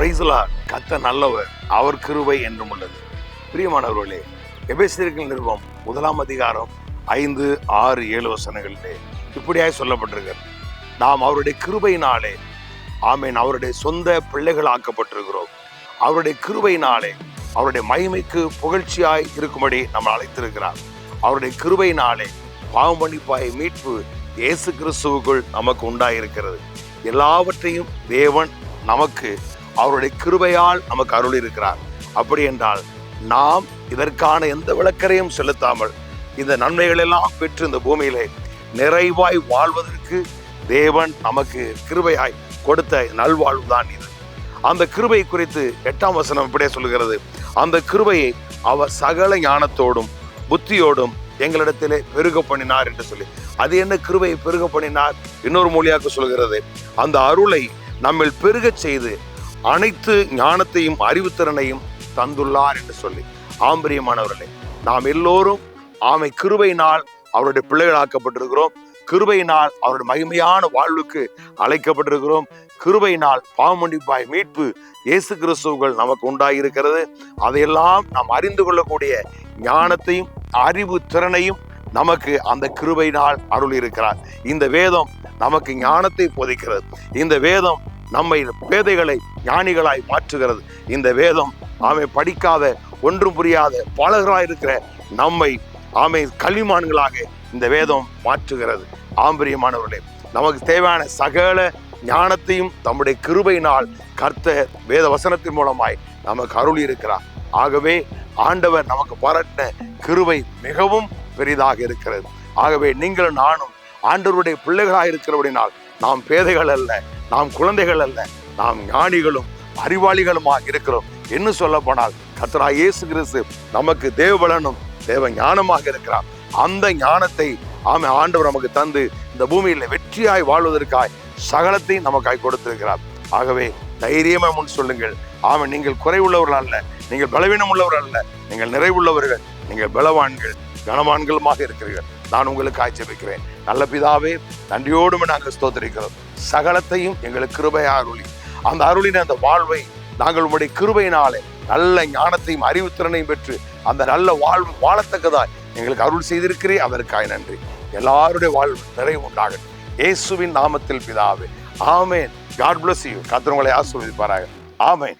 Praise the Lord. கர்த்தர் நல்லவர், அவர் கிருபை என்றும் உள்ளது. பிரியமானவர்களே, எபேசியர்கள் நிருபம் 1 அதிகாரம் 5, 6, 7 வசனங்களிலே இப்படியாய் சொல்லப்பட்டிருக்கிறது. நாம் அவருடைய கிருபையினாலே ஆமேன் அவருடைய சொந்த பிள்ளைகள் ஆக்கப்பட்டிருக்கிறோம். அவருடைய கிருபையினாலே அவருடைய மகிமைக்கு புகழ்ச்சியாய் இருக்கும்படி நம்ம அழைத்திருக்கிறார். அவருடைய கிருபையினாலே பாவமன்னிப்பாய் மீட்பு இயேசு கிறிஸ்துவுக்குள் நமக்கு உண்டாயிருக்கிறது. எல்லாவற்றையும் தேவன் நமக்கு அவருடைய கிருபையால் நமக்கு அருள் இருக்கிறார். அப்படி என்றால் நாம் இதற்கான எந்த விளக்கரையும் செலுத்தாமல் இந்த நன்மைகள் எல்லாம் பெற்று இந்த பூமியிலே நிறைவாய் வாழ்வதற்கு தேவன் நமக்கு கிருபையாய் கொடுத்த நல்வாழ்வு தான் இது. அந்த கிருபை குறித்து 8ஆம் வசனம் இப்படியே சொல்லுகிறது. அந்த கிருபையை அவர் சகல ஞானத்தோடும் புத்தியோடும் எங்களிடத்திலே பெருக பண்ணினார் என்று சொல்லி, அது என்ன கிருபையை பெருக பண்ணினார்? இன்னொரு மொழியாக சொல்கிறது, அந்த அருளை நம்மில் பெருக செய்து அனைத்து ஞானத்தையும் அறிவுத்திறனையும் தந்துள்ளார் என்று சொல்லி. ஆம்பரியமானவர்களே, நாம் எல்லோரும் கிருபையினால் அவருடைய பிள்ளைகளாக்கப்பட்டிருக்கிறோம். கிருபையினால் அவருடைய மகிமையான வாழ்வுக்கு அழைக்கப்பட்டிருக்கிறோம். கிருபையினால் பாவமன்னிப்பாய் மீட்பு இயேசு கிறிஸ்துவுக்குள் நமக்கு உண்டாயிருக்கிறது. அதையெல்லாம் நாம் அறிந்து கொள்ளக்கூடிய ஞானத்தையும் அறிவு திறனையும் நமக்கு அந்த கிருபையினால் அருள் இருக்கிறார். இந்த வேதம் நமக்கு ஞானத்தை போதிக்கிறது. இந்த வேதம் நம்மை பேதைகளை ஞானிகளாய் மாற்றுகிறது. இந்த வேதம் படிக்காத ஒன்றும் புரியாத பாலகராய் இருக்கிற நம்மை கல்விமான்களாக இந்த வேதம் மாற்றுகிறது. ஆம்பரியமானவர்களே, நமக்கு தேவையான சகல ஞானத்தையும் நம்முடைய கிருபையினால் கர்த்தர் வேத வசனத்தின் மூலமாய் நமக்கு அருள் இருக்கிறார். ஆகவே ஆண்டவர் நமக்கு பாராட்டின கிருபை மிகவும் பெரிதாக இருக்கிறது. ஆகவே நீங்கள் நானும் ஆண்டவருடைய பிள்ளைகளாக இருக்கிறபடினால் நாம் பேதைகள் அல்ல, நாம் குழந்தைகள் அல்ல, நாம் ஞானிகளும் அறிவாளிகளுமாக இருக்கிறோம். என்ன சொல்ல போனால் கர்த்தராகிய இயேசு கிறிஸ்து நமக்கு தேவபலனும் தேவ ஞானமாக இருக்கிறார். அந்த ஞானத்தை ஆண்டவர் நமக்கு தந்து இந்த பூமியில வெற்றியாய் வாழ்வதற்காய் சகலத்தை நமக்காய் கொடுத்திருக்கிறார். ஆகவே தைரியமா முன் சொல்லுங்கள். நீங்கள் குறைவுள்ளவர்கள் அல்ல, நீங்கள் பலவீனம் உள்ளவர்கள் அல்ல, நீங்கள் நிறைவுள்ளவர்கள், நீங்கள் பலவான்கள் கனவான்களுமாக இருக்கிறீர்கள். நான் உங்களுக்கு ஜெபிக்கிறேன். நல்ல பிதாவே, நன்றியோடு நாங்கள் ஸ்தோத்திரிக்கிறோம். சகலத்தையும் எங்களுக்கு கிருபையாக அருளி அந்த அருளின அந்த வாழ்வை நாங்கள் உங்களுடைய கிருபையினாலே நல்ல ஞானத்தையும் அறிவுத்திறனையும் பெற்று அந்த நல்ல வாழ்வு வாழத்தக்கதாய் எங்களுக்கு அருள் செய்திருக்கிறேன். அதற்காக நன்றி. எல்லாருடைய வாழ்வு நிறைவு உண்டாகட்டும் இயேசுவின் நாமத்தில் பிதாவே, ஆமேன். God bless you. கர்த்தர் உங்களை ஆசீர்வதிப்பாராக. ஆமேன்.